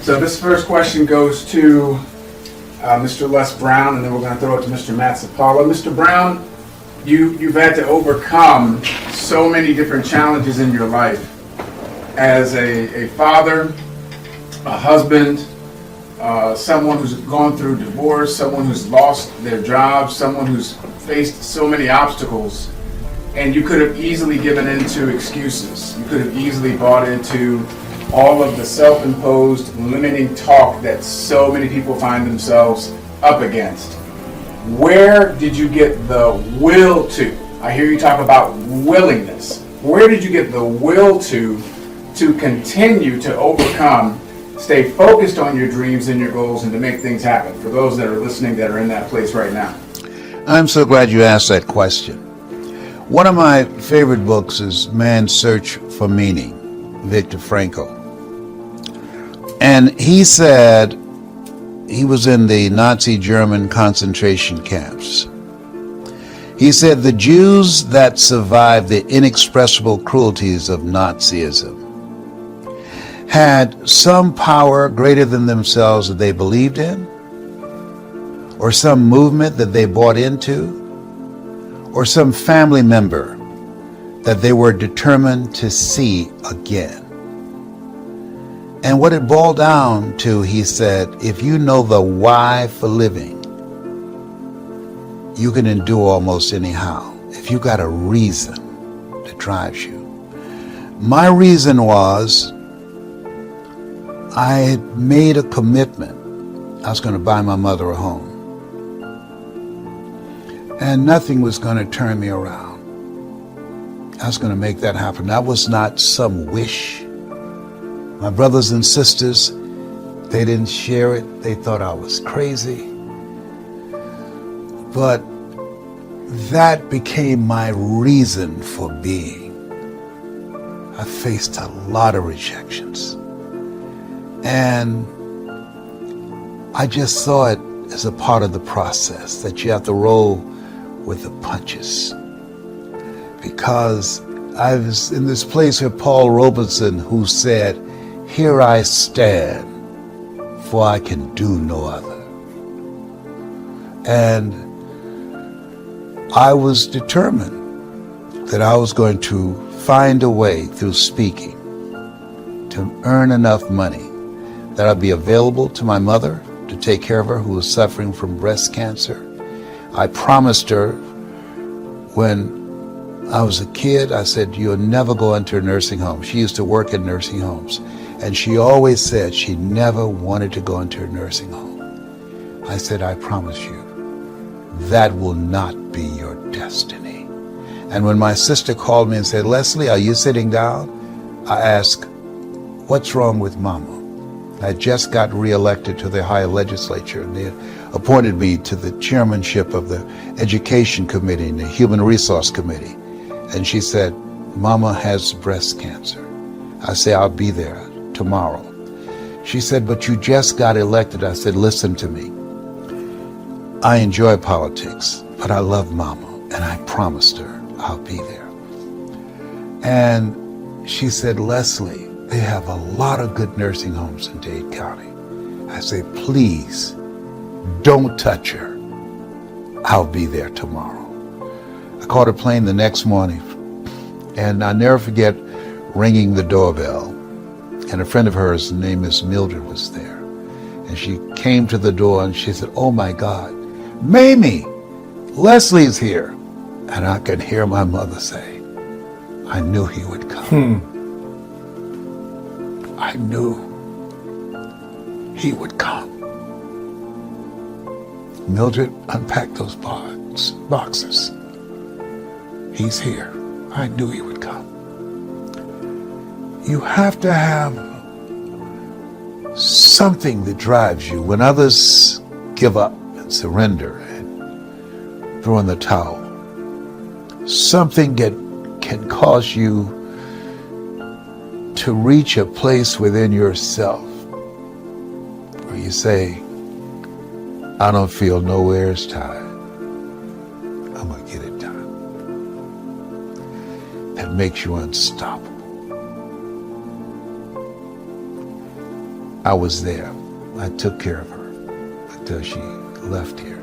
So this first question goes to Mr. Les Brown, and then we're going to throw it to Mr. Matt Sapala. Mr. Brown, you've had to overcome so many different challenges in your life as a father, a husband, someone who's gone through divorce, someone who's lost their job, someone who's faced so many obstacles, and you could have easily given in to excuses. You could have easily bought into all of the self-imposed limiting talk that so many people find themselves up against. Where did you get the will to? I hear you talk about willingness. Where did you get the will to continue to overcome, stay focused on your dreams and your goals, and to make things happen? For those that are listening that are in that place right now. I'm so glad you asked that question. One of my favorite books is Man's Search for Meaning, Viktor Frankl. And he said he was in the Nazi German concentration camps. He said the Jews that survived the inexpressible cruelties of Nazism had some power greater than themselves that they believed in, or some movement that they bought into, or some family member that they were determined to see again. And what it boiled down to, he said, if you know the why for living, you can endure almost anyhow. If you got a reason that drives you. My reason was I had made a commitment. I was going to buy my mother a home. And nothing was going to turn me around. I was going to make that happen. That was not some wish. My brothers and sisters, they didn't share it. They thought I was crazy. But that became my reason for being. I faced a lot of rejections. And I just saw it as a part of the process, that you have to roll with the punches. Because I was in this place with Paul Robeson, who said, "Here I stand, for I can do no other." And I was determined that I was going to find a way through speaking to earn enough money that I'd be available to my mother to take care of her, who was suffering from breast cancer. I promised her when I was a kid, I said, "You'll never go into a nursing home." She used to work in nursing homes, and she always said she never wanted to go into a nursing home. I said, "I promise you, that will not be your destiny." And when my sister called me and said, "Leslie, are you sitting down?" I asked, "What's wrong with Mama?" I just got reelected to the Ohio legislature, and they appointed me to the chairmanship of the Education Committee and the Human Resource Committee. And she said, "Mama has breast cancer." I said, "I'll be there tomorrow." She said, "But you just got elected." I said, "Listen to me. I enjoy politics, but I love Mama, and I promised her I'll be there." And she said, "Leslie, they have a lot of good nursing homes in Dade County." I said, "Please, don't touch her. I'll be there tomorrow." I caught a plane the next morning, and I'll never forget ringing the doorbell. And a friend of hers, her name is Mildred, was there. And she came to the door and she said, "Oh my God, Mamie, Leslie's here." And I could hear my mother say, "I knew he would come. I knew he would come." Mildred, unpacked those boxes. He's here. I knew he would come. You have to have something that drives you when others give up and surrender and throw in the towel. Something that can cause you to reach a place within yourself where you say, "I don't feel nowhere as tired. I'm going to get it done." That makes you unstoppable. I was there. I took care of her until she left here,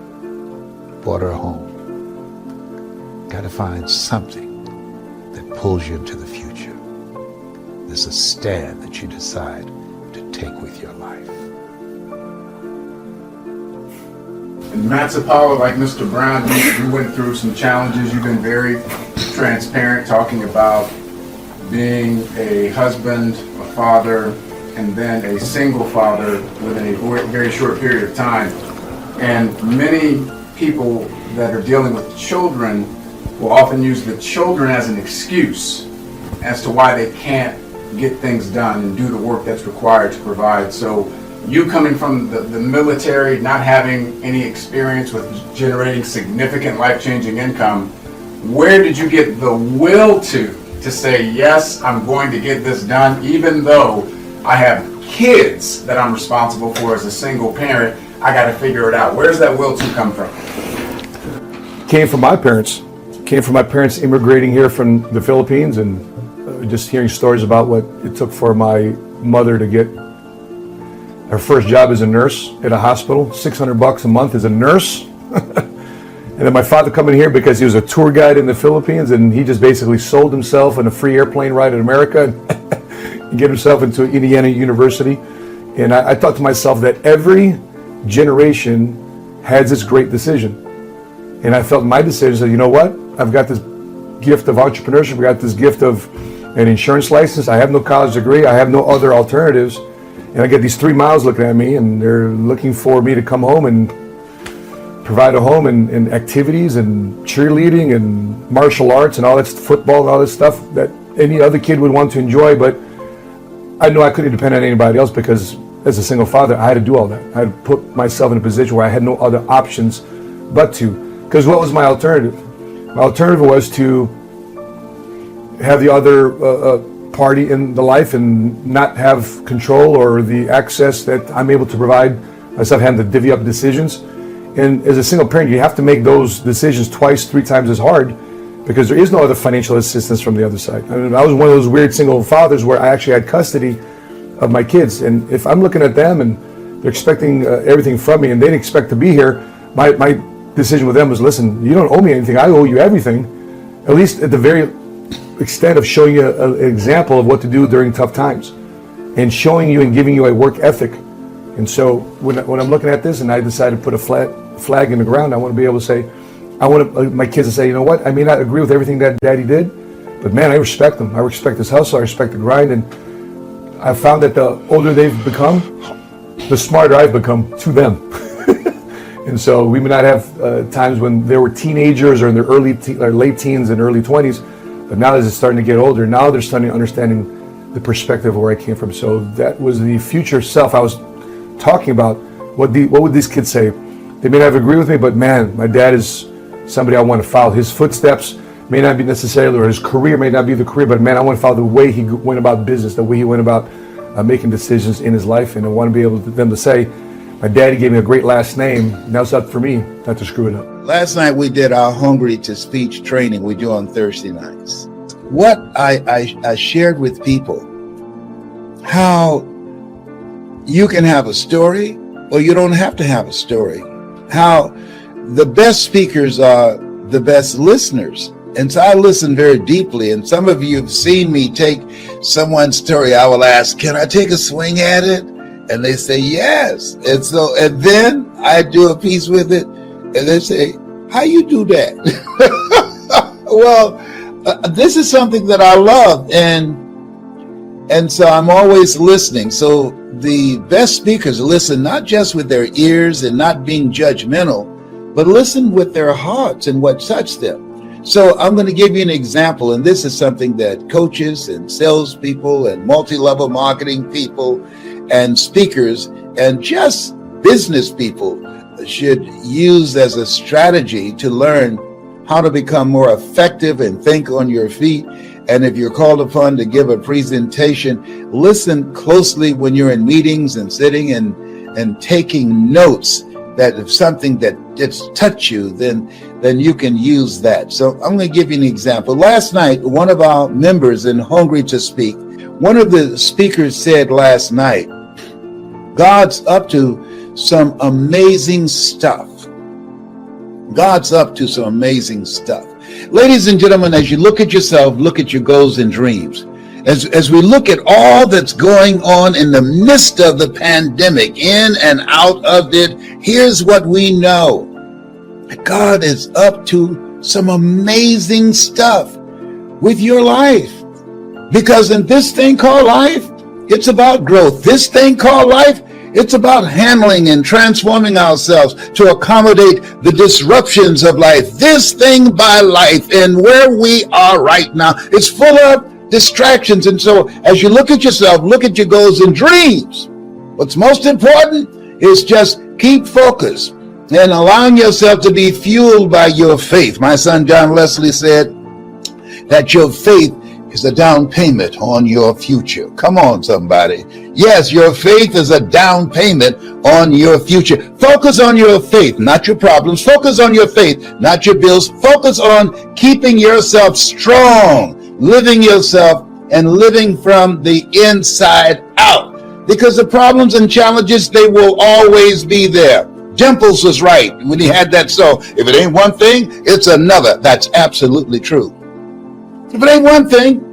brought her home. Got to find something that pulls you into the future. There's a stand that you decide to take with your life. And Matt Zapala, like Mr. Brown, you went through some challenges. You've been very transparent, talking about being a husband, a father, and then a single father within a very short period of time. And many people that are dealing with children will often use the children as an excuse as to why they can't get things done and do the work that's required to provide. So you coming from the military, not having any experience with generating significant life-changing income, where did you get the will to say, yes, I'm going to get this done, even though I have kids that I'm responsible for as a single parent? I got to figure it out. Where's that will to come from? Came from my parents. Came from my parents immigrating here from the Philippines, and just hearing stories about what it took for my mother to get her first job as a nurse at a hospital, $600 a month as a nurse. And then my father coming here because he was a tour guide in the Philippines, and he just basically sold himself on a free airplane ride in America and get himself into Indiana University. And I thought to myself that every generation has its great decision. And I felt my decision that, you know what? I've got this gift of entrepreneurship. I've got this gift of an insurance license. I have no college degree. I have no other alternatives. And I get these 3 miles looking at me, and they're looking for me to come home and provide a home and activities and cheerleading and martial arts and all that, football and all this stuff that any other kid would want to enjoy. But I knew I couldn't depend on anybody else, because as a single father, I had to do all that. I had to put myself in a position where I had no other options but to. Because what was my alternative? My alternative was to have the other party in the life and not have control or the access that I'm able to provide myself, having to divvy up decisions. And as a single parent, you have to make those decisions twice, 3 times as hard, because there is no other financial assistance from the other side. I mean, I was one of those weird single fathers where I actually had custody of my kids. And if I'm looking at them and they're expecting everything from me and they didn't expect to be here, my decision with them was, listen, you don't owe me anything. I owe you everything, at least at the very extent of showing you an example of what to do during tough times and showing you and giving you a work ethic. And so when I'm looking at this and I decided to put a flag in the ground, I want to be able to say, I want my kids to say, you know what, I may not agree with everything that Daddy did, but man, I respect him. I respect his hustle. I respect the grind. And I found that the older they've become, the smarter I've become to them. And so we may not have times when they were teenagers or in their late teens and early 20s, but now as it's starting to get older, now they're starting understanding the perspective of where I came from. So that was the future self I was talking about. What would these kids say? They may not agree with me, but man, my dad is somebody I want to follow. His footsteps may not be necessarily, or his career may not be the career, but man, I want to follow the way he went about business, the way he went about making decisions in his life. And I want to be able to them to say, my daddy gave me a great last name. Now it's up for me not to screw it up. Last night we did our Hungry to Speech training we do on Thursday nights. What I shared with people, how you can have a story or you don't have to have a story. How the best speakers are the best listeners. And so I listen very deeply. And some of you have seen me take someone's story. I will ask, can I take a swing at it? And they say, yes. And then I do a piece with it. And they say, how you do that? Well, this is something that I love. And so I'm always listening. So the best speakers listen not just with their ears and not being judgmental, but listen with their hearts and what touched them. So I'm going to give you an example. And this is something that coaches and salespeople and multi-level marketing people and speakers and just business people should use as a strategy to learn how to become more effective and think on your feet. And if you're called upon to give a presentation, listen closely when you're in meetings and sitting and taking notes, that if something that just touched you, then you can use that. So I'm going to give you an example. Last night, one of our members in Hungry to Speak, one of the speakers said last night, God's up to some amazing stuff. God's up to some amazing stuff. Ladies and gentlemen, as you look at yourself, look at your goals and dreams. As we look at all that's going on in the midst of the pandemic, in and out of it, here's what we know. God is up to some amazing stuff with your life. Because in this thing called life, it's about growth. This thing called life, it's about handling and transforming ourselves to accommodate the disruptions of life. This thing by life and where we are right now, it's full of distractions. And so as you look at yourself, look at your goals and dreams. What's most important is just keep focused and allowing yourself to be fueled by your faith. My son John Leslie said that your faith is a down payment on your future. Come on, somebody. Yes, your faith is a down payment on your future. Focus on your faith, not your problems. Focus on your faith, not your bills. Focus on keeping yourself strong, living yourself and living from the inside out. Because the problems and challenges, they will always be there. Dimples was right when he had that so. If it ain't one thing, it's another. That's absolutely true. If it ain't one thing,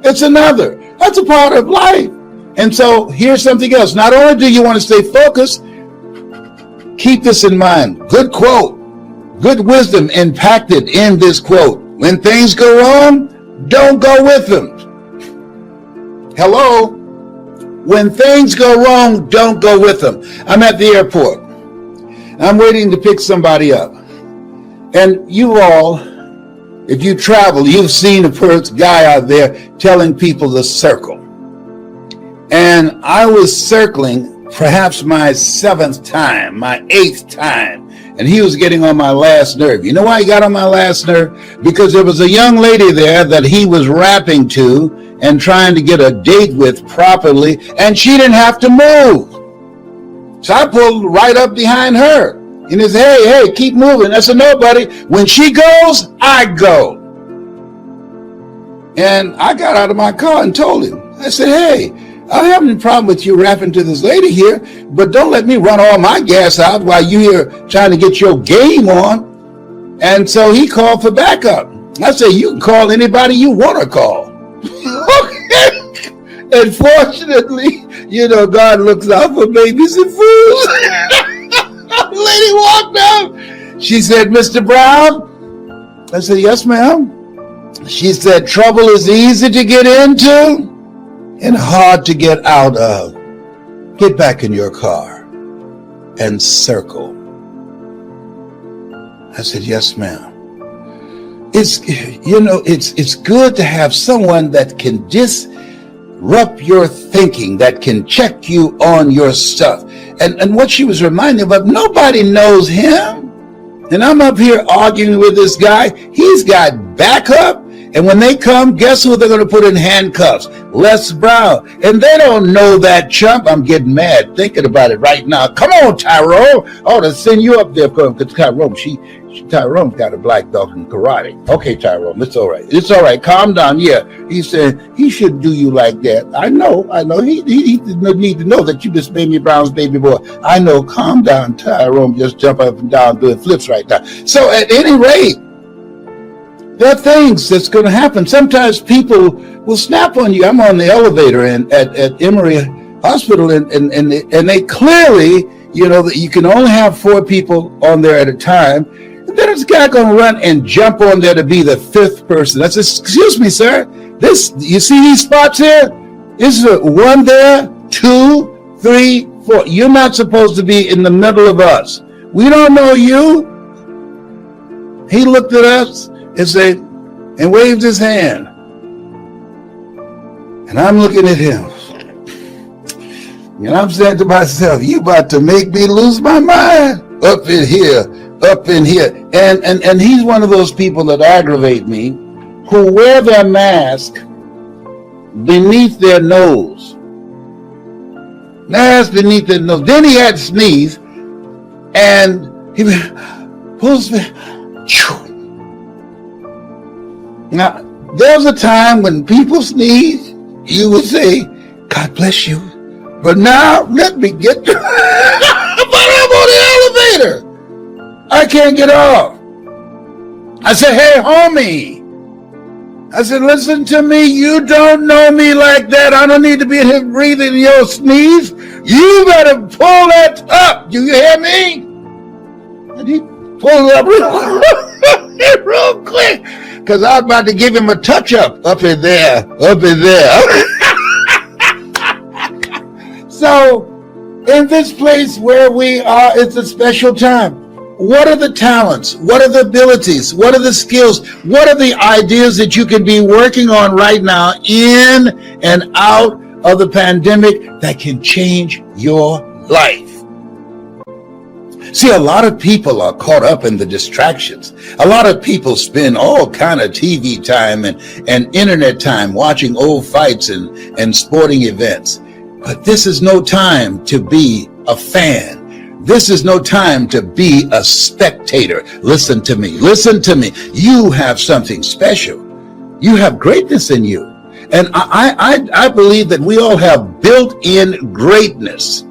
it's another. That's a part of life. And so here's something else. Not only do you want to stay focused, keep this in mind. Good quote. Good wisdom impacted in this quote. When things go wrong, don't go with them. Hello? When things go wrong, don't go with them. I'm at the airport. I'm waiting to pick somebody up. And you all, if you travel, you've seen a guy out there telling people to circle. And I was circling perhaps my 7th time, my 8th time. And he was getting on my last nerve. You know why he got on my last nerve? Because there was a young lady there that he was rapping to and trying to get a date with properly, and she didn't have to move. So I pulled right up behind her. And he said, hey, keep moving. I said, no, buddy. When she goes, I go. And I got out of my car and told him. I said, hey, I don't have any problem with you rapping to this lady here, but don't let me run all my gas out while you here trying to get your game on. And so he called for backup. I said, you can call anybody you want to call. Okay. And fortunately, God looks out for babies and fools. The lady walked up. She said, Mr. Brown? I said, yes, ma'am. She said, trouble is easy to get into and hard to get out of. Get back in your car and circle. I said, yes, ma'am. It's good to have someone that can disrupt your thinking, that can check you on your stuff. And what she was reminding me of, nobody knows him. And I'm up here arguing with this guy. He's got backup. And when they come, guess who they're going to put in handcuffs? Les Brown. And they don't know that chump. I'm getting mad thinking about it right now. Come on, Tyrone. I ought to send you up there because Tyrone, Tyrone's got a black belt in karate. Okay, Tyrone, it's all right. It's all right. Calm down. Yeah. He said, he shouldn't do you like that. I know. He need to know that you just Baby Brown's baby boy. I know. Calm down, Tyrone. Just jump up and down doing flips right now. So at any rate, there are things that's going to happen. Sometimes people will snap on you. I'm on the elevator at Emory Hospital, and they clearly, that you can only have 4 people on there at a time. And then there's a guy going to run and jump on there to be the 5th person. I said, excuse me, sir. You see these spots here? This is 1 there, 2, 3, 4. You're not supposed to be in the middle of us. We don't know you. He looked at us and waved his hand. And I'm looking at him. And I'm saying to myself, you about to make me lose my mind up in here. And he's one of those people that aggravate me who wear their mask beneath their nose. Mask beneath their nose. Then he had to sneeze and he pulls me. Now, there's a time when people sneeze, you would say, God bless you. But now, let me get to... But I'm on the elevator. I can't get off. I said, hey, homie. I said, listen to me. You don't know me like that. I don't need to be in here breathing your sneeze. You better pull that up. Do you hear me? And he pulled it up real quick. Because I was about to give him a touch-up up in there. So, in this place where we are, it's a special time. What are the talents? What are the abilities? What are the skills? What are the ideas that you can be working on right now in and out of the pandemic that can change your life? See, a lot of people are caught up in the distractions. A lot of people spend all kind of TV time and internet time watching old fights and sporting events. But this is no time to be a fan. This is no time to be a spectator. Listen to me. You have something special. You have greatness in you. And I believe that we all have built-in greatness.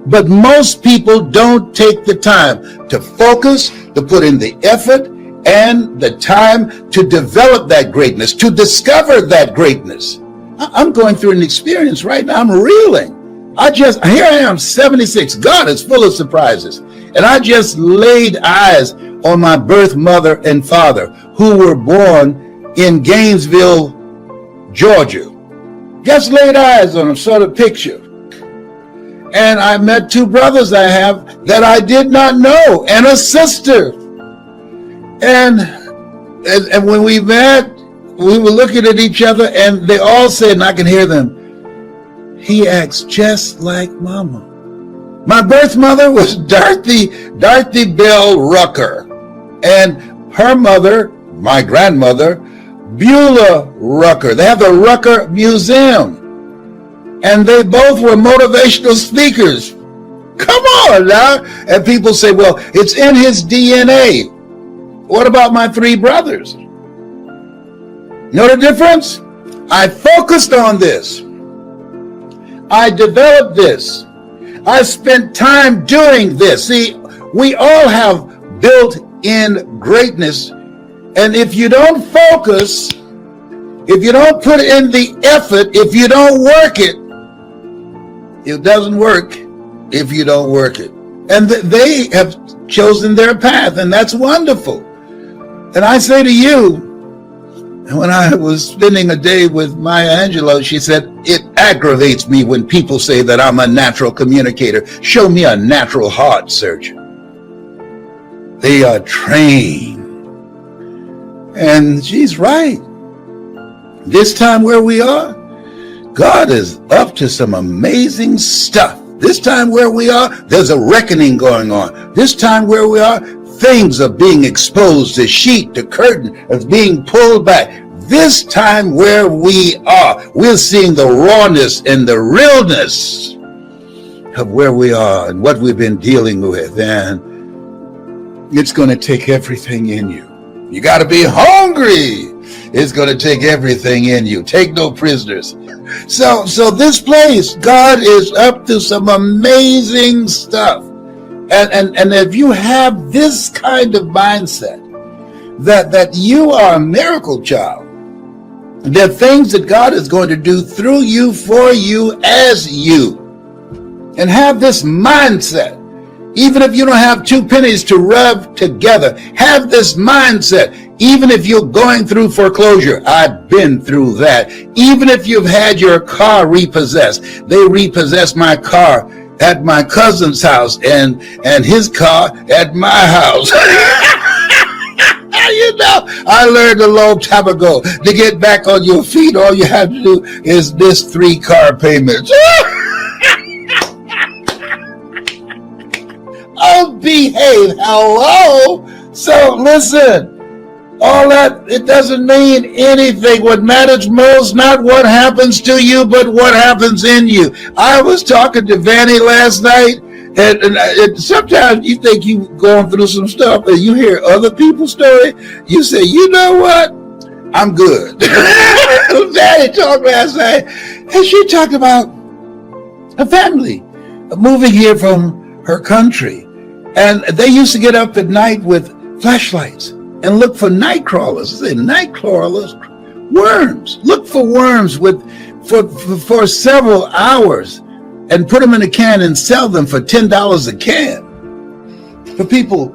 But most people don't take the time to focus, to put in the effort and the time to develop that greatness, to discover that greatness. I'm going through an experience right now. I'm reeling. Here I am, 76. God is full of surprises. And I just laid eyes on my birth mother and father who were born in Gainesville, Georgia. Just laid eyes on them, saw the picture. And I met two brothers I have that I did not know, and a sister. And when we met, we were looking at each other, and they all said, and I can hear them, he acts just like Mama. My birth mother was Dorothy Bell Rucker, and her mother, my grandmother, Beulah Rucker. They have the Rucker Museum. And they both were motivational speakers. Come on now. And people say, well, it's in his DNA. What about my three brothers? Know the difference? I focused on this. I developed this. I spent time doing this. See, we all have built-in greatness. And if you don't focus, if you don't put in the effort, if you don't work it, it doesn't work if you don't work it. And they have chosen their path, and that's wonderful. And I say to you, and when I was spending a day with Maya Angelou, she said, it aggravates me when people say that I'm a natural communicator. Show me a natural heart surgeon. They are trained. And she's right. This time where we are, God is up to some amazing stuff. This time where we are, there's a reckoning going on. This time where we are, things are being exposed. The sheet, the curtain is being pulled back. This time where we are, we're seeing the rawness and the realness of where we are and what we've been dealing with. And it's going to take everything in you. You got to be hungry. It's going to take everything in you. Take no prisoners. So this place, God is up to some amazing stuff. And if you have this kind of mindset, that you are a miracle child, there are things that God is going to do through you, for you, as you. And have this mindset. Even if you don't have two pennies to rub together, have this mindset. Even if you're going through foreclosure, I've been through that. Even if you've had your car repossessed, they repossessed my car at my cousin's house and his car at my house. You know, I learned a long time ago, to get back on your feet, all you have to do is this 3 car payments. Oh, behave. Hello. So listen, all that, it doesn't mean anything. What matters most, not what happens to you, but what happens in you. I was talking to Vanny last night, and sometimes you think you're going through some stuff and you hear other people's story. You say, you know what? I'm good. Vanny talked last night, and she talked about Her family moving here from her country. And they used to get up at night with flashlights and look for night crawlers. I say night crawlers, worms. Look for worms for several hours and put them in a can and sell them for $10 a can for people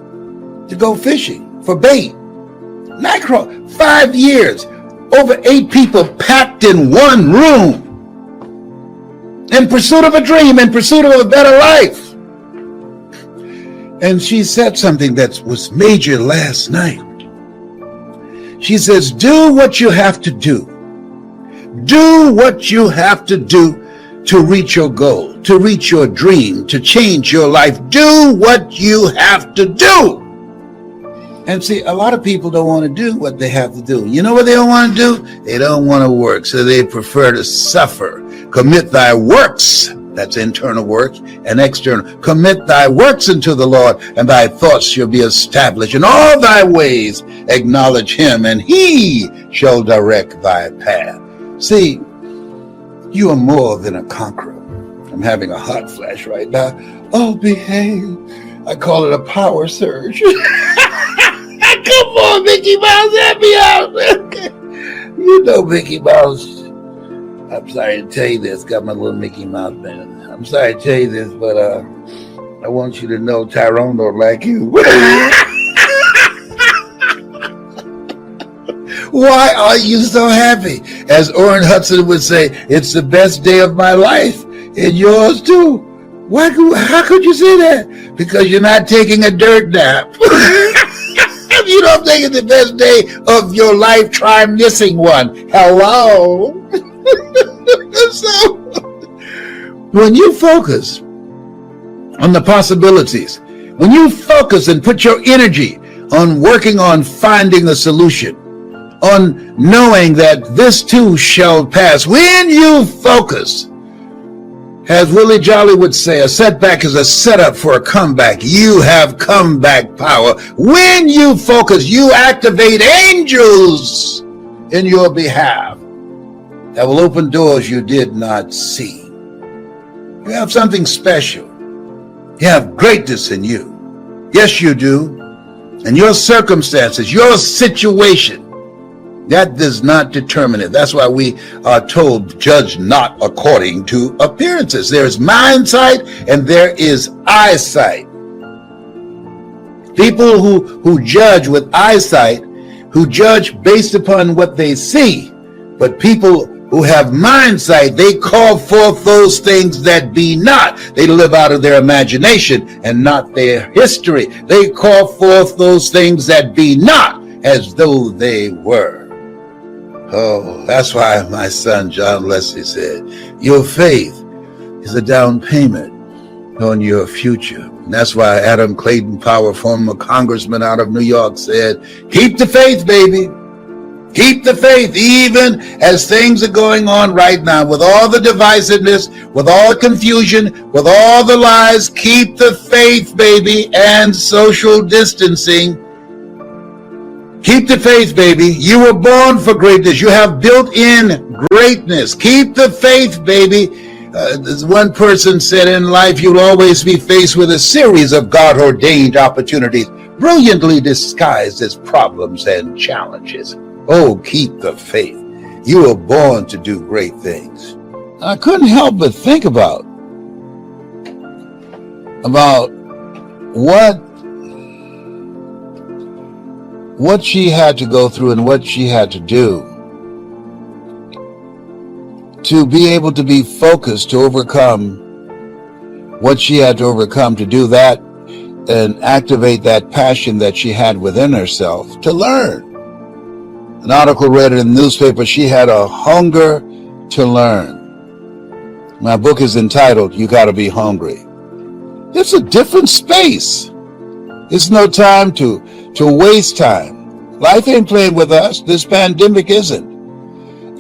to go fishing for bait. Night crawl, 5 years, over 8 people packed in one room in pursuit of a dream, in pursuit of a better life. And she said something that was major last night. She says, do what you have to do. Do what you have to do to reach your goal, to reach your dream, to change your life. Do what you have to do. And see, a lot of people don't want to do what they have to do. You know what they don't want to do? They don't want to work, so they prefer to suffer. Commit thy works, that's internal work, and external. Commit thy works unto the Lord, and thy thoughts shall be established. In all thy ways acknowledge him, and he shall direct thy path. See, you are more than a conqueror. I'm having a hot flash right now. Oh, behave. I call it a power surge. Come on, Mickey Mouse, help me out. You know Mickey Mouse. I'm sorry to tell you this. Got my little Mickey Mouse man. I'm sorry to tell you this, but I want you to know Tyrone don't like you. Why are you so happy? As Orrin Hudson would say, it's the best day of my life, and yours too. How could you say that? Because you're not taking a dirt nap. If you don't think it's the best day of your life, try missing one. Hello? So, when you focus on the possibilities, when you focus and put your energy on working on finding a solution, on knowing that this too shall pass, when you focus, as Willie Jolly would say, a setback is a setup for a comeback. You have comeback power. When you focus, you activate angels in your behalf that will open doors you did not see. You have something special. You have greatness in you. Yes, you do. And your circumstances, your situation, that does not determine it. That's why we are told, judge not according to appearances. There is mind sight and there is eyesight. People who judge with eyesight, who judge based upon what they see, but people who have mind sight, they call forth those things that be not. They live out of their imagination and not their history. They call forth those things that be not as though they were. Oh, that's why my son John Leslie said, your faith is a down payment on your future. And that's why Adam Clayton Powell, former congressman out of New York, said, keep the faith, baby. Keep the faith, even as things are going on right now, with all the divisiveness, with all the confusion, with all the lies. Keep the faith, baby, and social distancing. Keep the faith, baby. You were born for greatness. You have built-in greatness. Keep the faith, baby. As one person said, in life, you'll always be faced with a series of God-ordained opportunities, brilliantly disguised as problems and challenges. Oh, keep the faith. You were born to do great things. I couldn't help but think about what she had to go through and what she had to do to be able to be focused, to overcome what she had to overcome, to do that and activate that passion that she had within herself to learn. An article read in the newspaper, she had a hunger to learn. My book is entitled, You Gotta Be Hungry. It's a different space. It's no time to waste time. Life ain't playing with us. This pandemic isn't.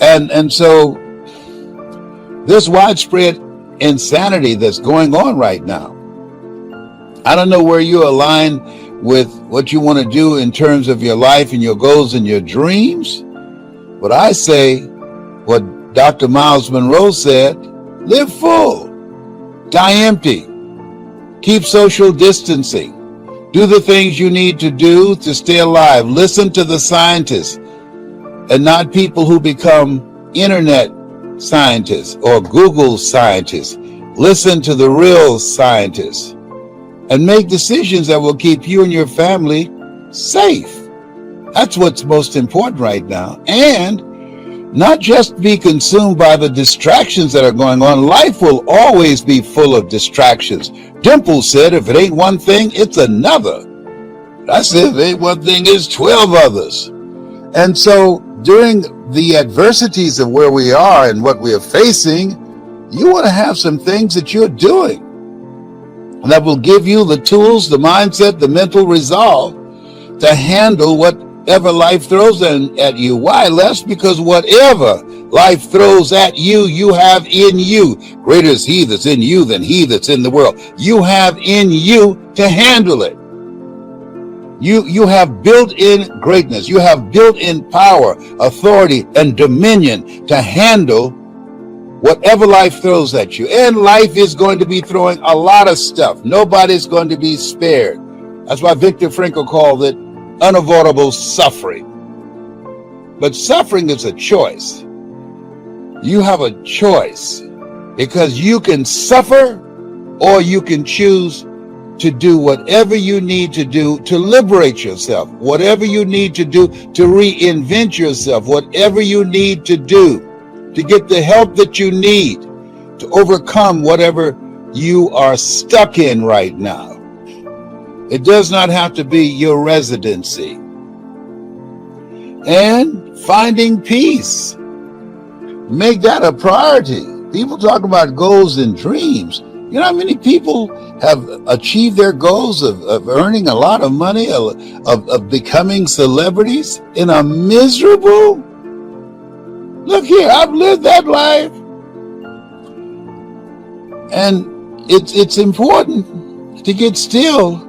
And so this widespread insanity that's going on right now, I don't know where you align with what you want to do in terms of your life and your goals and your dreams. But I say what Dr. Miles Monroe said, live full. Die empty. Keep social distancing. Do the things you need to do to stay alive. Listen to the scientists and not people who become internet scientists or Google scientists. Listen to the real scientists and make decisions that will keep you and your family safe. That's what's most important right now. And not just be consumed by the distractions that are going on. Life will always be full of distractions. Dimple said, if it ain't one thing, it's another. I said, if it ain't one thing, it's 12 others. And so during the adversities of where we are and what we are facing, you want to have some things that you're doing that will give you the tools, the mindset, the mental resolve to handle whatever life throws at you. Why, Les? Because whatever life throws at you, you have in you. Greater is he that's in you than he that's in the world. You have in you to handle it. You have built-in greatness. You have built-in power, authority, and dominion to handle whatever life throws at you. And life is going to be throwing a lot of stuff. Nobody's going to be spared. That's why Viktor Frankl called it unavoidable suffering. But suffering is a choice. You have a choice because you can suffer or you can choose to do whatever you need to do to liberate yourself, whatever you need to do to reinvent yourself, whatever you need to do to get the help that you need to overcome whatever you are stuck in right now. It does not have to be your residency. And finding peace. Make that a priority. People talk about goals and dreams. You know how many people have achieved their goals of earning a lot of money, of becoming celebrities in a miserable? Look here, I've lived that life. And it's important to get still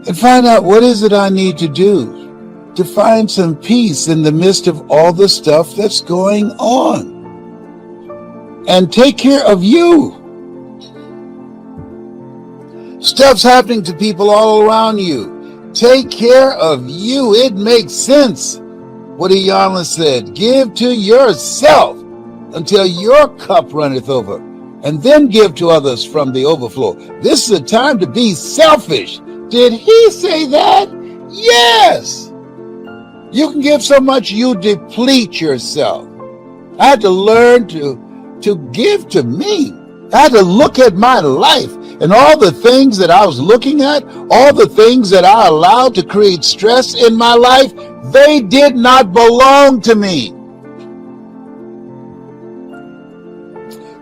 and find out what is it I need to do to find some peace in the midst of all the stuff that's going on. And take care of you. Stuff's happening to people all around you. Take care of you. It makes sense what Iyanla said. Give to yourself until your cup runneth over, and then give to others from the overflow. This is a time to be selfish. Did he say that? Yes. You can give so much you deplete yourself. I had to learn to give to me. I had to look at my life and all the things that I was looking at, all the things that I allowed to create stress in my life, they did not belong to me.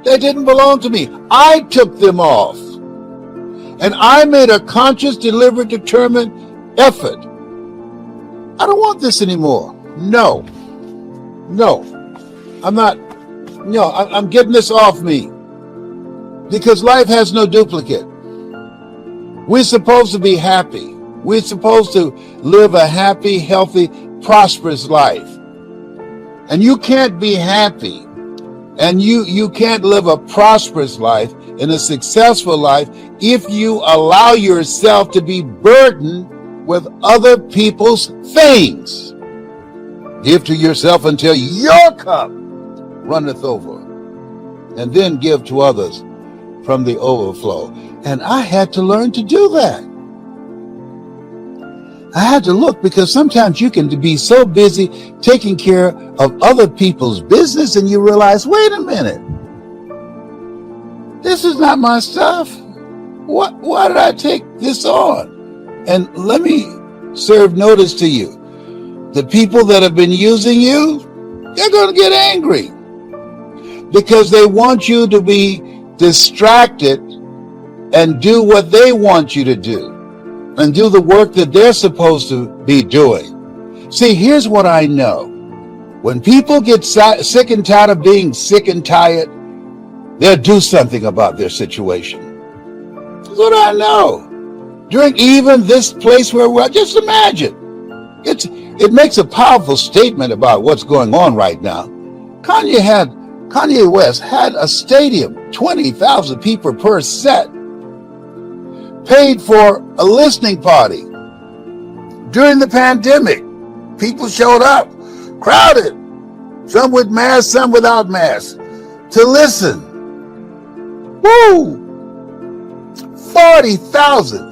They didn't belong to me. I took them off. And I made a conscious, deliberate, determined effort. I don't want this anymore. No. I'm not. No, I'm getting this off me. Because life has no duplicate. We're supposed to be happy. We're supposed to live a happy, healthy, prosperous life. And you can't be happy and you can't live a prosperous life and a successful life if you allow yourself to be burdened with other people's things. Give to yourself until your cup runneth over, and then give to others from the overflow. And I had to learn to do that. I had to look, because sometimes you can be so busy taking care of other people's business and you realize, wait a minute, this is not my stuff. Why did I take this on? And let me serve notice to you. The people that have been using you, they're going to get angry because they want you to be distracted and do what they want you to do and do the work that they're supposed to be doing. See, here's what I know. When people get sick and tired of being sick and tired, they'll do something about their situation. That's what I know. During even this place where we're, just imagine. It makes a powerful statement about what's going on right now. Kanye West had a stadium 20,000 people per set. Paid for a listening party. During the pandemic, people showed up, crowded, some with masks, some without masks, to listen. Woo! 40,000.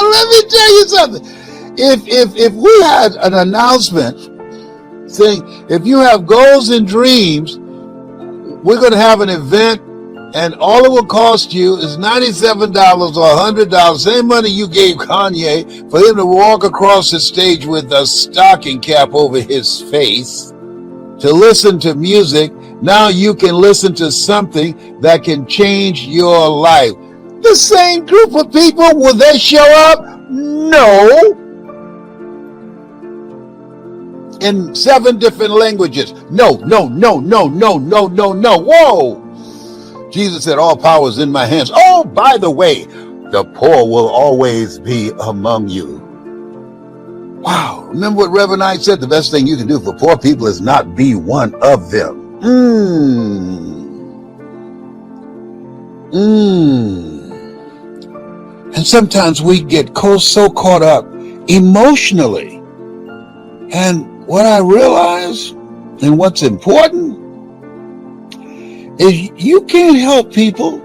Let me tell you something. If we had an announcement saying, if you have goals and dreams, we're going to have an event, and all it will cost you is $97 or $100, same money you gave Kanye for him to walk across the stage with a stocking cap over his face to listen to music. Now you can listen to something that can change your life. The same group of people, will they show up? No. In 7 different languages. No. Whoa. Jesus said, all power is in my hands. Oh, by the way, the poor will always be among you. Wow. Remember what Reverend Knight said? The best thing you can do for poor people is not be one of them. And sometimes we get so caught up emotionally. And what I realize and what's important is you can't help people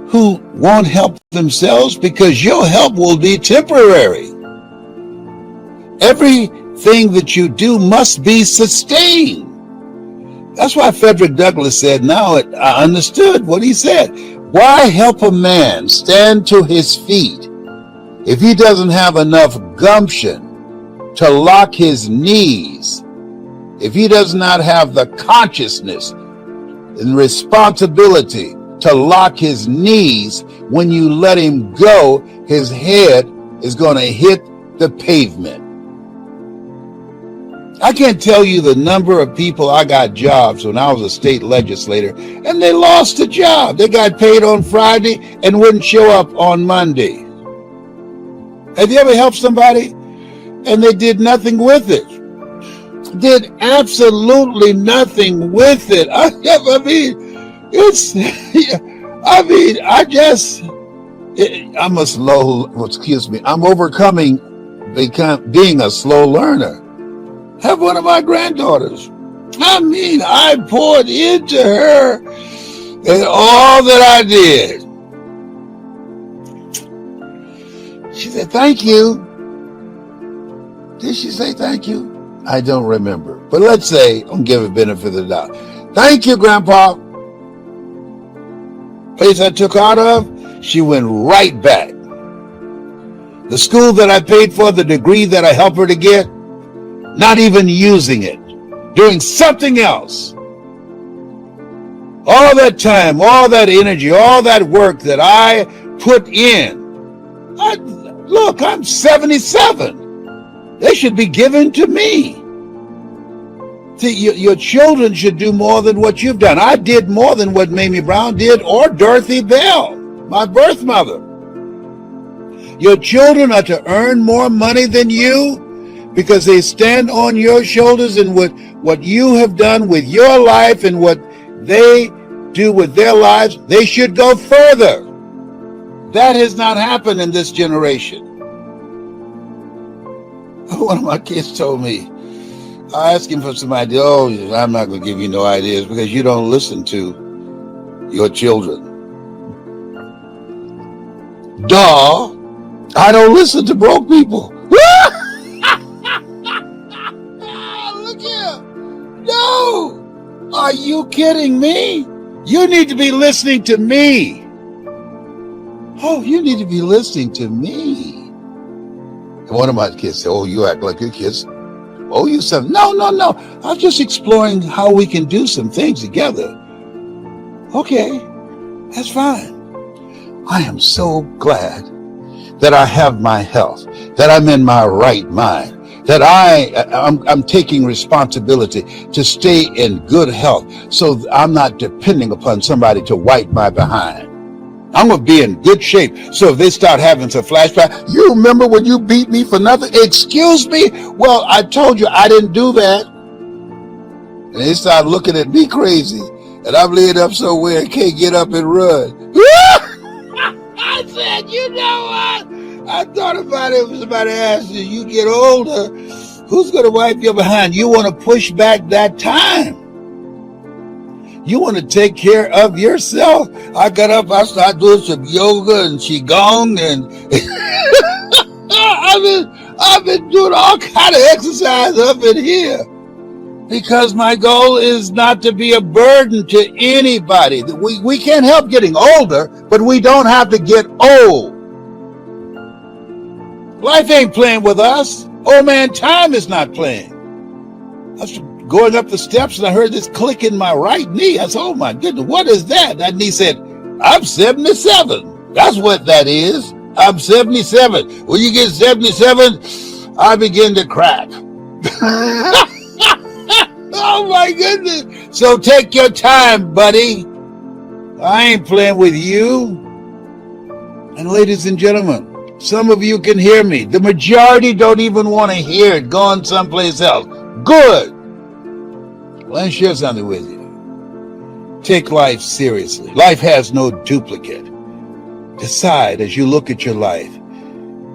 who won't help themselves, because your help will be temporary. Everything that you do must be sustained. That's why Frederick Douglass said, now I understood what he said. Why help a man stand to his feet if he doesn't have enough gumption to lock his knees, if he does not have the consciousness and responsibility to lock his knees? When you let him go, his head is going to hit the pavement. I can't tell you the number of people I got jobs when I was a state legislator, and they lost a job. They got paid on Friday and wouldn't show up on Monday. Have you ever helped somebody and they did nothing with it? Did absolutely nothing with it. I'm overcoming being a slow learner. Have one of my granddaughters. I poured into her and all that I did. She said, thank you. Did she say thank you? I don't remember. But let's say, I'm giving benefit of the doubt. Thank you, Grandpa. Place I took out of, she went right back. The school that I paid for, the degree that I helped her to get, not even using it, doing something else. All that time, all that energy, all that work that I put in. Look, I'm 77. They should be given to me. See, your children should do more than what you've done. I did more than what Mamie Brown did, or Dorothy Bell, my birth mother. Your children are to earn more money than you, because they stand on your shoulders, and what you have done with your life and what they do with their lives, they should go further. That has not happened in this generation. One of my kids told me, I asked him for some ideas. Oh, I'm not going to give you no ideas because you don't listen to your children. Duh, I don't listen to broke people. Look here. No, are you kidding me? You need to be listening to me. Oh, you need to be listening to me. And one of my kids said, oh, you act like your kids. Oh, you said, no. I'm just exploring how we can do some things together. Okay, that's fine. I am so glad that I have my health, that I'm in my right mind, that I'm taking responsibility to stay in good health, so I'm not depending upon somebody to wipe my behind. I'm going to be in good shape. So if they start having some flashback, you remember when you beat me for nothing? Excuse me? Well, I told you I didn't do that. And they start looking at me crazy. And I'm laying up somewhere and can't get up and run. I said, you know what? I thought about it when somebody asked you get older, who's going to wipe your behind? You want to push back that time. You want to take care of yourself. I got up, I started doing some yoga and qigong, and I've been doing all kind of exercise up in here. Because my goal is not to be a burden to anybody. We can't help getting older, but we don't have to get old. Life ain't playing with us. Old man time is not playing. I was going up the steps and I heard this click in my right knee. I said, oh my goodness, what is that? That knee said, I'm 77. That's what that is. I'm 77. When you get 77, I begin to crack. Oh my goodness. So take your time, buddy. I ain't playing with you. And ladies and gentlemen, some of you can hear me. The majority don't even want to hear it. Go on someplace else. Good. Let me share something with you. Take life seriously. Life has no duplicate. Decide as you look at your life,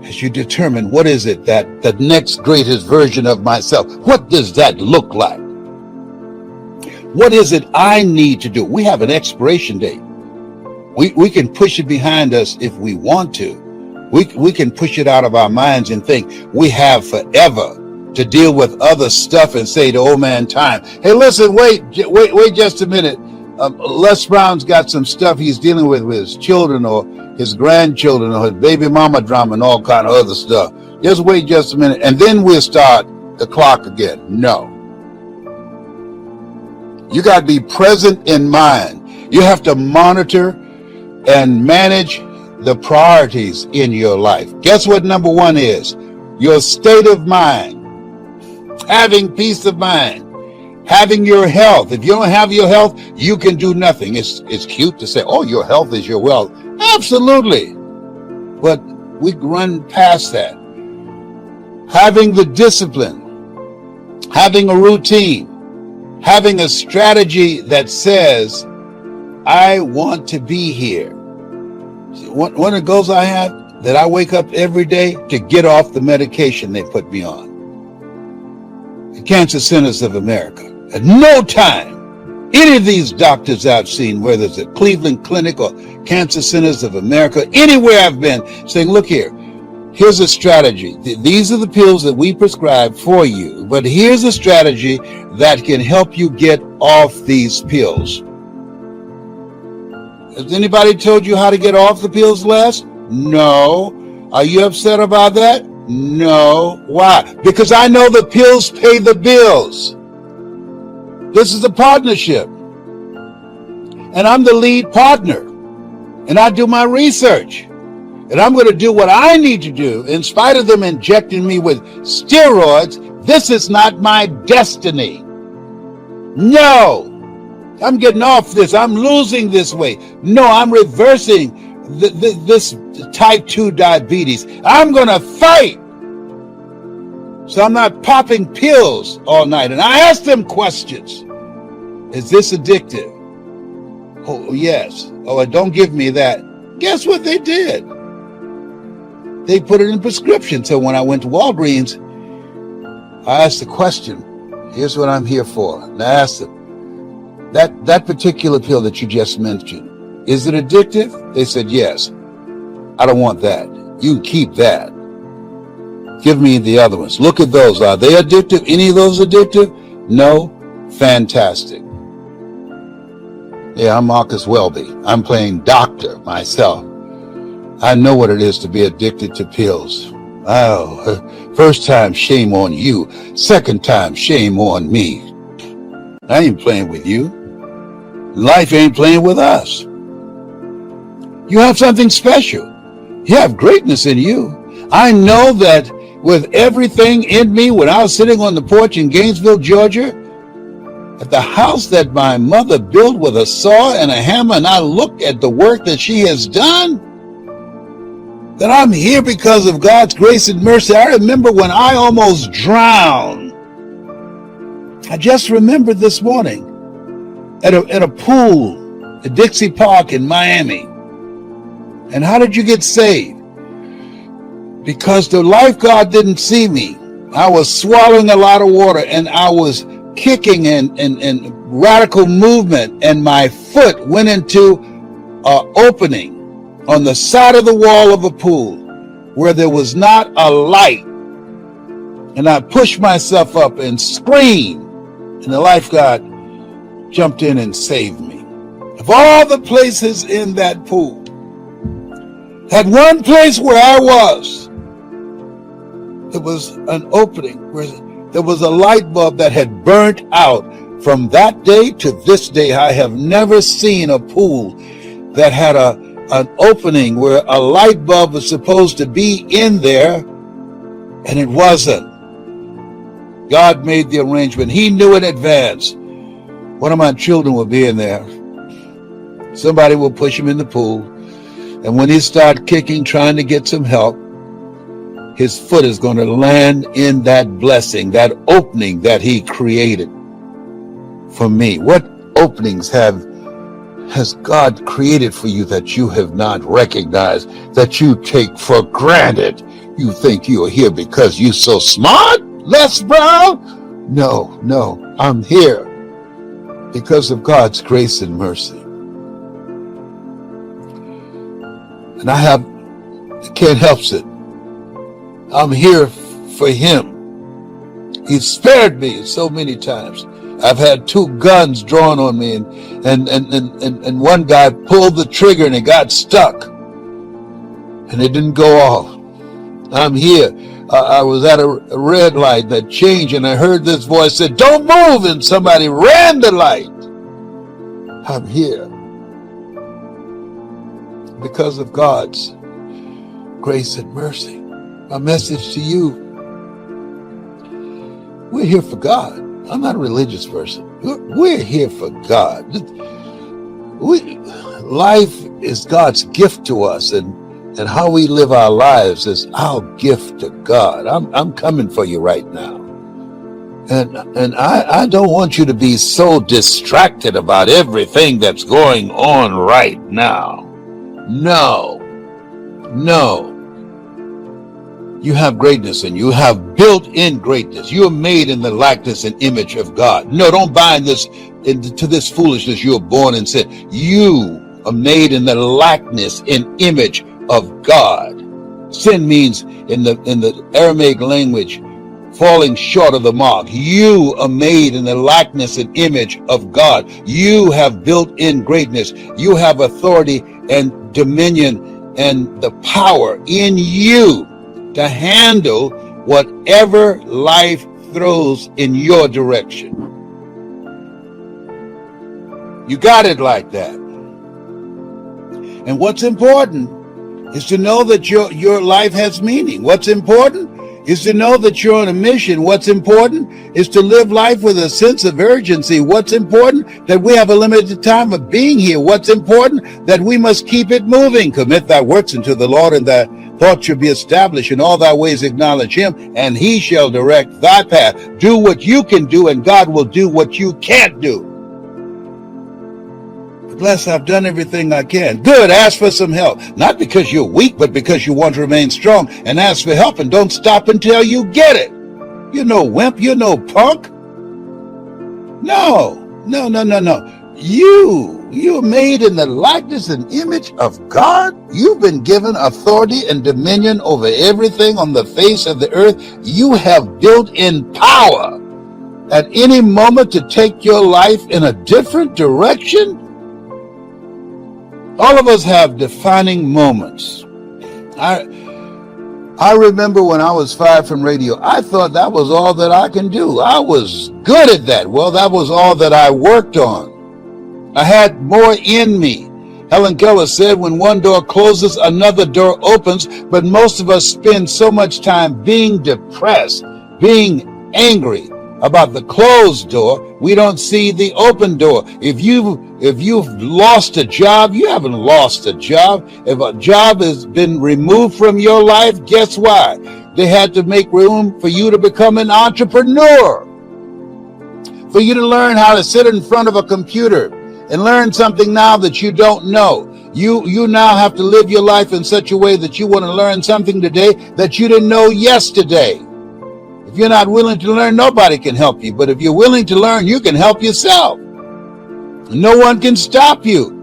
as you determine what is it that the next greatest version of myself, what does that look like? What is it I need to do? We have an expiration date. We can push it behind us if we want to. We can push it out of our minds and think we have forever to deal with other stuff and say to old man time, hey, listen, wait just a minute. Les Brown's got some stuff he's dealing with his children or his grandchildren or his baby mama drama and all kind of other stuff. Just wait just a minute. And then we'll start the clock again. No. You got to be present in mind. You have to monitor and manage the priorities in your life. Guess what number one is? Your state of mind. Having peace of mind. Having your health. If you don't have your health, you can do nothing. It's cute to say, oh, your health is your wealth. Absolutely. But we run past that. Having the discipline. Having a routine. Having a strategy that says, I want to be here. One of the goals I have, that I wake up every day to get off the medication they put me on. The Cancer Centers of America. At no time, any of these doctors I've seen, whether it's at Cleveland Clinic or Cancer Centers of America, anywhere I've been, saying, look here, here's a strategy. These are the pills that we prescribe for you, but here's a strategy that can help you get off these pills. Has anybody told you how to get off the pills, Les? No. Are you upset about that? No. Why? Because I know the pills pay the bills. This is a partnership. And I'm the lead partner. And I do my research. And I'm going to do what I need to do. In spite of them injecting me with steroids, this is not my destiny. No. I'm getting off this. I'm losing this weight. No, I'm reversing this type 2 diabetes. I'm going to fight. So I'm not popping pills all night. And I ask them questions. Is this addictive? Oh, yes. Oh, don't give me that. Guess what they did? They put it in prescription. So when I went to Walgreens, I asked the question. Here's what I'm here for. And I asked them, that particular pill that you just mentioned, is it addictive? They said, yes. I don't want that. You can keep that. Give me the other ones. Look at those. Are they addictive? Any of those addictive? No? Fantastic. Yeah, I'm Marcus Welby. I'm playing doctor myself. I know what it is to be addicted to pills. Oh, first time, shame on you. Second time, shame on me. I ain't playing with you. Life ain't playing with us. You have something special. You have greatness in you. I know that with everything in me, when I was sitting on the porch in Gainesville, Georgia, at the house that my mother built with a saw and a hammer, and I look at the work that she has done, that I'm here because of God's grace and mercy. I remember when I almost drowned I just remembered this morning at a pool at Dixie Park in Miami. And how did you get saved? Because the lifeguard didn't see me. I was swallowing a lot of water, and I was kicking and radical movement, and my foot went into an opening on the side of the wall of a pool where there was not a light. And I pushed myself up and screamed, and the lifeguard jumped in and saved me. Of all the places in that pool, that one place where I was, there was an opening where there was a light bulb that had burnt out. From that day to this day, I have never seen a pool that had an opening where a light bulb was supposed to be in there, and it wasn't. God made the arrangement. He knew in advance. One of my children will be in there. Somebody will push him in the pool. And when he starts kicking, trying to get some help, his foot is going to land in that blessing, that opening that he created for me. What openings has God created for you that you have not recognized, that you take for granted? You think you are here because you're so smart, Les Brown? No, I'm here because of God's grace and mercy. And I can't help it. I'm here for him. He spared me so many times. I've had 2 guns drawn on me, and one guy pulled the trigger and it got stuck. And it didn't go off. I'm here. I was at a red light that changed, and I heard this voice said, "Don't move," and somebody ran the light. I'm here because of God's grace and mercy. My message to you, we're here for God. I'm not a religious person. We're here for God. Life is God's gift to us, and how we live our lives is our gift to God. I'm coming for you right now. And I don't want you to be so distracted about everything that's going on right now. No. You have greatness in you. You have built-in greatness. You are made in the likeness and image of God. No, don't buy into this foolishness. You are born in sin. You are made in the likeness and image of God. Sin means in the Aramaic language, falling short of the mark. You are made in the likeness and image of God. You have built-in greatness. You have authority and dominion and the power in you to handle whatever life throws in your direction. You got it like that. And what's important is to know that your life has meaning. What's important is to know that you're on a mission. What's important is to live life with a sense of urgency. What's important? That we have a limited time of being here. What's important? That we must keep it moving. Commit thy works unto the Lord, and thy thoughts shall be established. In all thy ways acknowledge him, and he shall direct thy path. Do what you can do, and God will do what you can't do. Bless, I've done everything I can. Good, ask for some help. Not because you're weak, but because you want to remain strong. And ask for help, and don't stop until you get it. You're no wimp, you're no punk. No. You're made in the likeness and image of God. You've been given authority and dominion over everything on the face of the earth. You have built-in power at any moment to take your life in a different direction. All of us have defining moments. I remember when I was fired from radio, I thought that was all that I can do. I was good at that. Well, that was all that I worked on. I had more in me. Helen Keller said, when one door closes, another door opens, but most of us spend so much time being depressed, being angry about the closed door, we don't see the open door. If you've lost a job, you haven't lost a job. If a job has been removed from your life, guess why? They had to make room for you to become an entrepreneur. for you to learn how to sit in front of a computer and learn something now that you don't know. You now have to live your life in such a way that you want to learn something today that you didn't know yesterday. If you're not willing to learn, nobody can help you. But if you're willing to learn, you can help yourself. No one can stop you.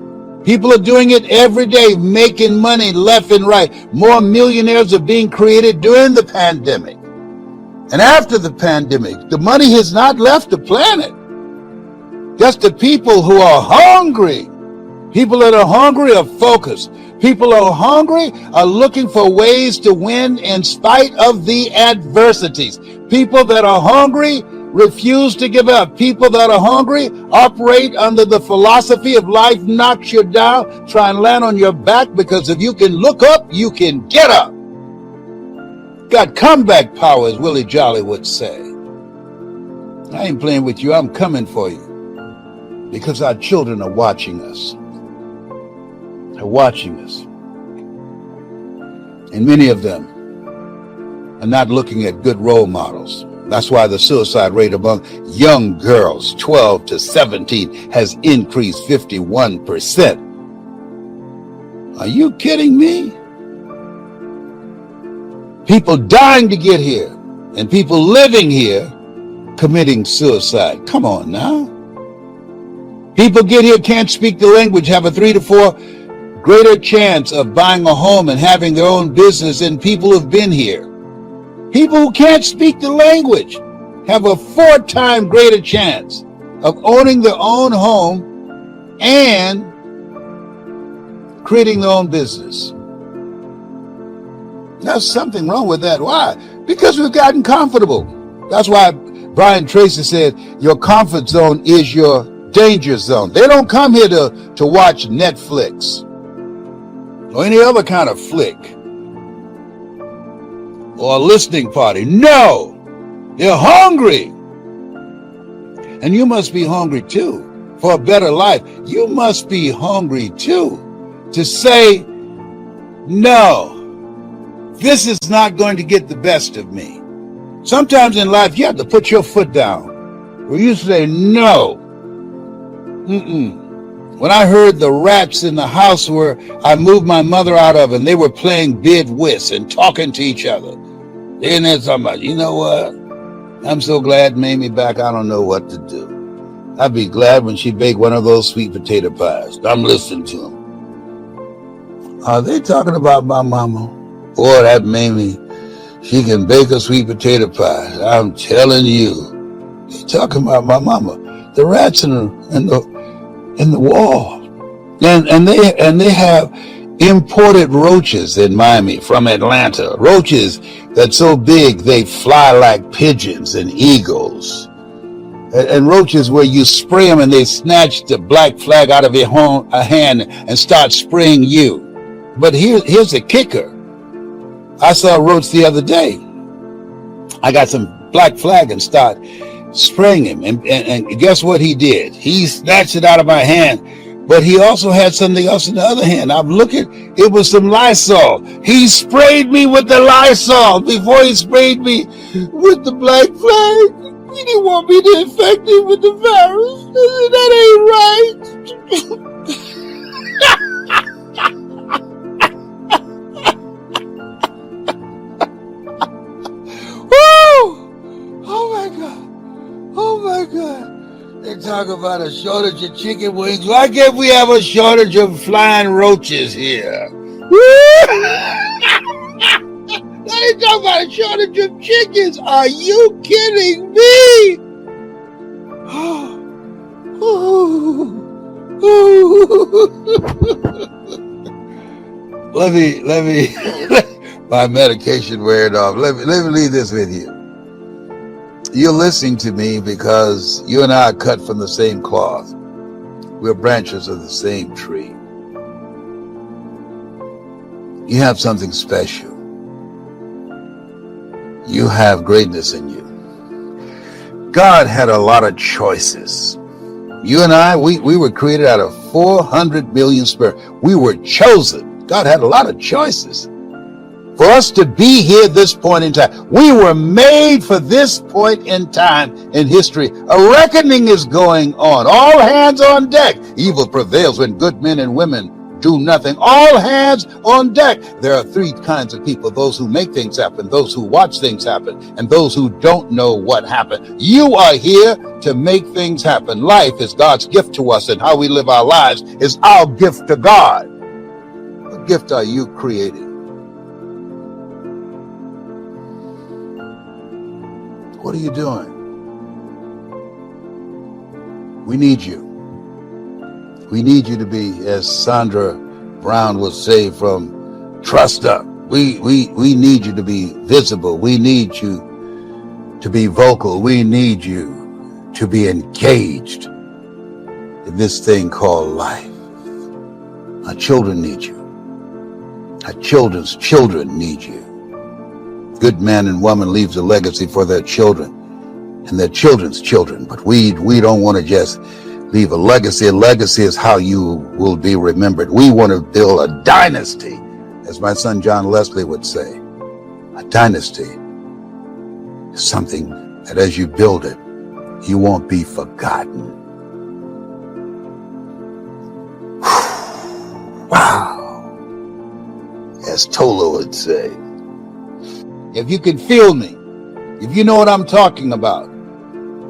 People are doing it every day, making money left and right. More millionaires are being created during the pandemic. And after the pandemic, the money has not left the planet. Just the people who are hungry. People that are hungry are focused. People who are hungry are looking for ways to win in spite of the adversities. People that are hungry refuse to give up. People that are hungry operate under the philosophy of life knocks you down. Try and land on your back, because if you can look up, you can get up. Got comeback power, as Willie Jolly would say. I ain't playing with you. I'm coming for you, because our children are watching us. They're watching us. And many of them are not looking at good role models. That's why the suicide rate among young girls 12 to 17 has increased 51%. Are you kidding me? People dying to get here and people living here committing suicide. Come on now. People get here, can't speak the language, have a 3 to 4 greater chance of buying a home and having their own business than people who've been here. People who can't speak the language have a 4-time greater chance of owning their own home and creating their own business. There's something wrong with that. Why? Because we've gotten comfortable. That's why Brian Tracy said your comfort zone is your danger zone. They don't come here to watch Netflix or any other kind of flick or a listening party. No, they're hungry. And you must be hungry too for a better life. You must be hungry too to say, no, this is not going to get the best of me. Sometimes in life, you have to put your foot down where you say, no. When I heard the rats in the house where I moved my mother out of, and they were playing bid whist and talking to each other, then there's somebody, you know what? I'm so glad Mamie back. I don't know what to do. I'd be glad when she baked one of those sweet potato pies. I'm listening to them. Are they talking about my mama? Boy, that Mamie, she can bake a sweet potato pie. I'm telling you. They're talking about my mama. The rats in the wall. And they have imported roaches in Miami from Atlanta. Roaches that's so big they fly like pigeons and eagles. And roaches where you spray them and they snatch the black flag out of your hand and start spraying you. But here's the kicker. I saw a roach the other day. I got some black flag and start spraying him. And guess what he did? He snatched it out of my hand. But he also had something else in the other hand. I'm looking, it was some Lysol. He sprayed me with the Lysol before he sprayed me with the black flag. He didn't want me to infect him with the virus. That ain't right. Woo! Oh my God. Oh my God. They talk about a shortage of chicken wings. Why can't we have a shortage of flying roaches here? They talk about a shortage of chickens. Are you kidding me? Let me, my medication wearing off. Let me leave this with you. You're listening to me because you and I are cut from the same cloth. We're branches of the same tree. You have something special. You have greatness in you. God had a lot of choices. You and I, we were created out of 400 million spirit. We were chosen. God had a lot of choices. for us to be here at this point in time. We were made for this point in time in history. A reckoning is going on. All hands on deck. Evil prevails when good men and women do nothing. All hands on deck. There are three kinds of people: those who make things happen, those who watch things happen, and those who don't know what happened. You are here to make things happen. Life is God's gift to us, and how we live our lives is our gift to God. What gift are you creating? What are you doing? We need you. We need you to be, as Sandra Brown would say, from trussed up. We need you to be visible. We need you to be vocal. We need you to be engaged in this thing called life. Our children need you. Our children's children need you. Good man and woman leaves a legacy for their children and their children's children. But we don't want to just leave a legacy. A legacy is how you will be remembered. We want to build a dynasty, as my son John Leslie would say. A dynasty is something that as you build it, you won't be forgotten. Wow. As Tolo would say. If you can feel me, if you know what I'm talking about,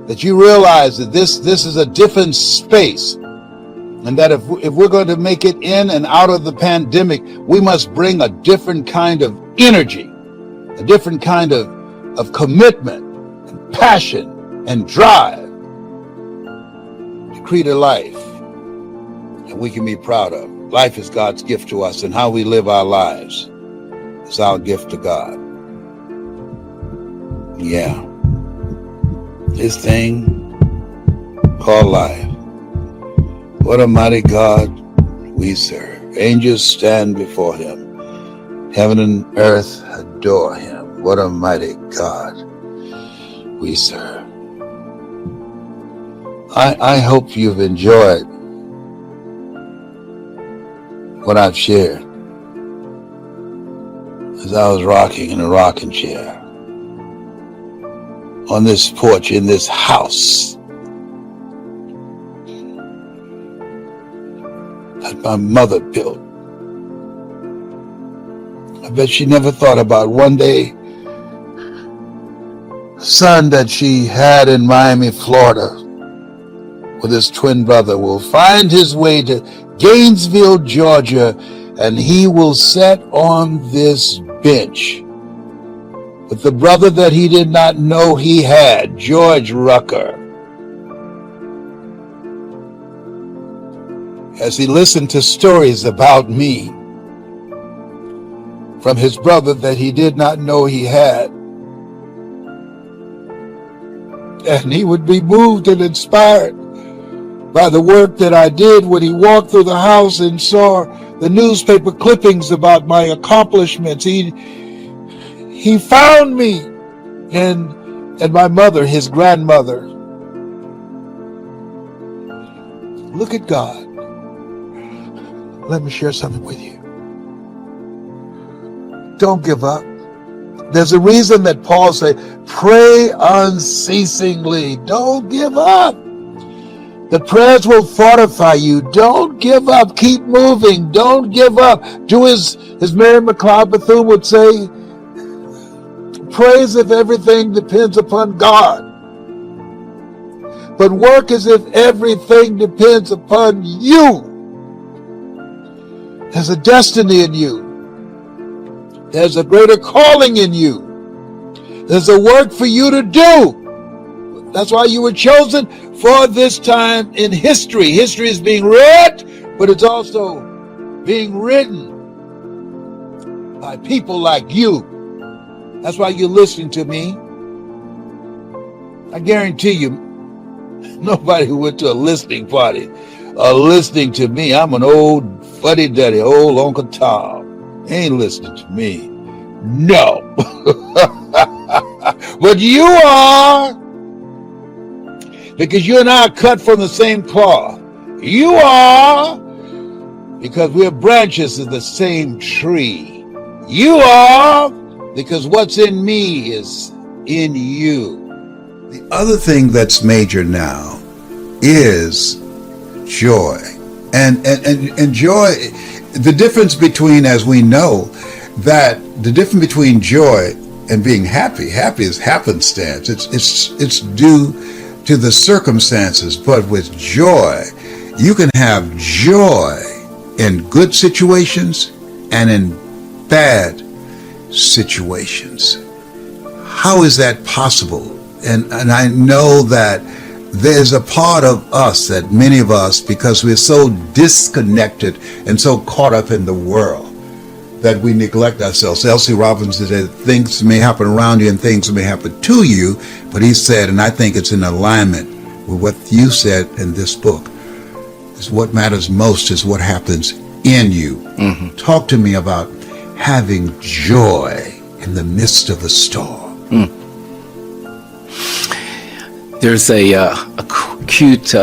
that you realize that this is a different space, and that if we're going to make it in and out of the pandemic, we must bring a different kind of energy, a different kind of commitment and passion and drive to create a life that we can be proud of. Life is God's gift to us, and how we live our lives is our gift to God. Yeah. This thing called life. What a mighty God we serve. Angels stand before him. Heaven and earth adore him. What a mighty God we serve. I hope you've enjoyed what I've shared as I was rocking in a rocking chair on this porch in this house that my mother built. I bet she never thought about one day the son that she had in Miami, Florida, with his twin brother, will find his way to Gainesville, Georgia, and he will sit on this bench with the brother that he did not know he had, George Rucker, as he listened to stories about me from his brother that he did not know he had. And he would be moved and inspired by the work that I did when he walked through the house and saw the newspaper clippings about my accomplishments. He found me and my mother, his grandmother. Look at God. Let me share something with you. Don't give up. There's a reason that Paul said, pray unceasingly. Don't give up. The prayers will fortify you. Don't give up. Keep moving. Don't give up. Do as Mary McLeod Bethune would say, praise if everything depends upon God. But work as if everything depends upon you. There's a destiny in you. There's a greater calling in you. There's a work for you to do. That's why you were chosen for this time in history. History is being read, but it's also being written by people like you. That's why you're listening to me. I guarantee you, nobody who went to a listening party are listening to me. I'm an old fuddy-duddy, old Uncle Tom. He ain't listening to me. No. But you are, because you and I are cut from the same cloth. You are, because we're branches of the same tree. You are, because what's in me is in you. The other thing that's major now is joy. And joy, the difference between, as we know, that the difference between joy and being happy is happenstance. It's due to the circumstances. But with joy, you can have joy in good situations and in bad situations. How is that possible? And I know that there's a part of us, that many of us, because we're so disconnected and so caught up in the world, that we neglect ourselves. L.C. Robinson said, things may happen around you and things may happen to you, but he said, and I think it's in alignment with what you said in this book, is what matters most is what happens in you. Mm-hmm. Talk to me about having joy in the midst of the storm. There's a cute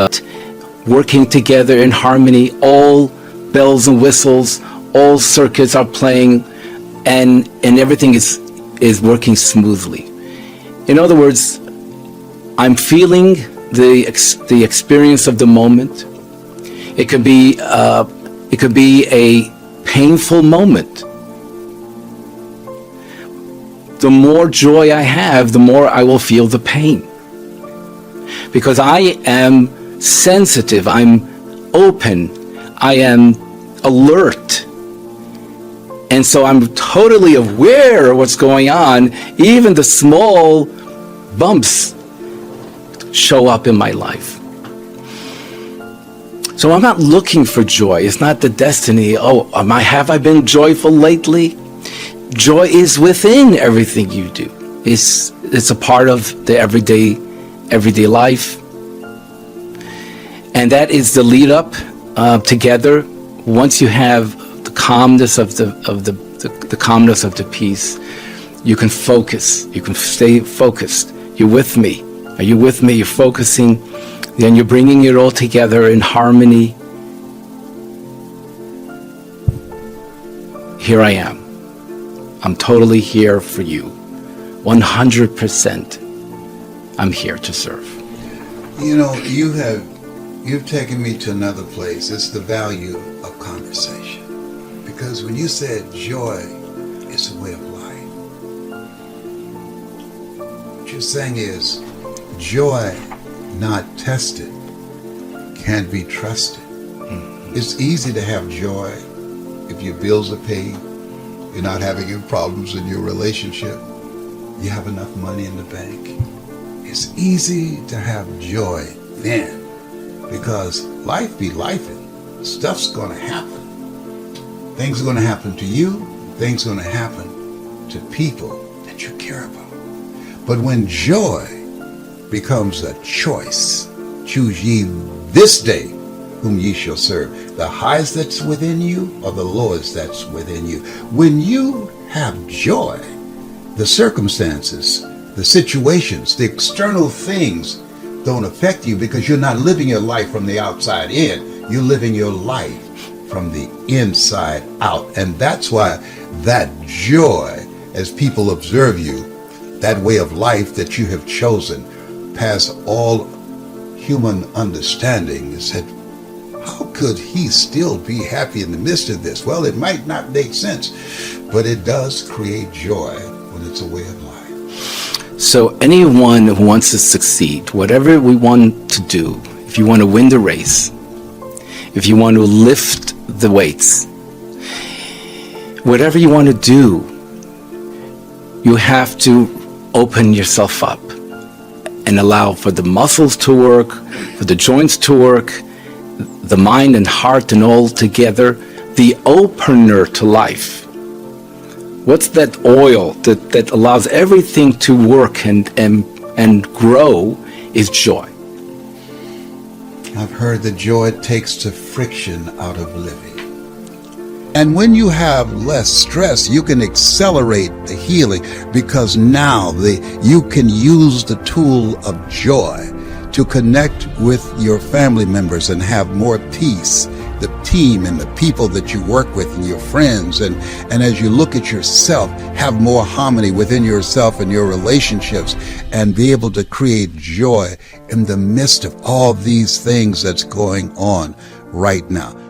working together in harmony, all bells and whistles, all circuits are playing, and everything is working smoothly. In other words, I'm feeling the experience of the moment. It could be a painful moment. The more joy I have, the more I will feel the pain. Because I am sensitive, I'm open, I am alert. And so I'm totally aware of what's going on. Even the small bumps show up in my life. So I'm not looking for joy. It's not the destiny. Have I been joyful lately? Joy is within everything you do. It's a part of the everyday life. And that is the lead up together. Once you have the calmness of the calmness of the peace, you can focus. You can stay focused. You're with me. Are you with me? You're focusing. Then you're bringing it all together in harmony. Here I am. I'm totally here for you. 100%. I'm here to serve. You know, you've taken me to another place. It's the value of conversation. Because when you said joy is a way of life, what you're saying is joy not tested can't be trusted. It's easy to have joy if your bills are paid, you're not having any problems in your relationship, you have enough money in the bank. It's easy to have joy then, because life be lifing. Stuff's going to happen. Things are going to happen to you. Things are going to happen to people that you care about. But when joy becomes a choice, choose ye this day whom ye shall serve, the highest that's within you or the lowest that's within you. When you have joy, the circumstances, the situations, the external things don't affect you, because you're not living your life from the outside in. You're living your life from the inside out. And that's why that joy, as people observe you, that way of life that you have chosen, past all human understanding, is that how could he still be happy in the midst of this? Well, it might not make sense, but it does create joy when it's a way of life. So anyone who wants to succeed, whatever we want to do, if you want to win the race, if you want to lift the weights, whatever you want to do, you have to open yourself up and allow for the muscles to work, for the joints to work, the mind and heart and all together, the opener to life. What's that oil that allows everything to work and grow is joy. I've heard that joy takes the friction out of living. And when you have less stress, you can accelerate the healing, because now you can use the tool of joy to connect with your family members and have more peace the team and the people that you work with and your friends, and as you look at yourself, have more harmony within yourself and your relationships, and be able to create joy in the midst of all these things that's going on right now.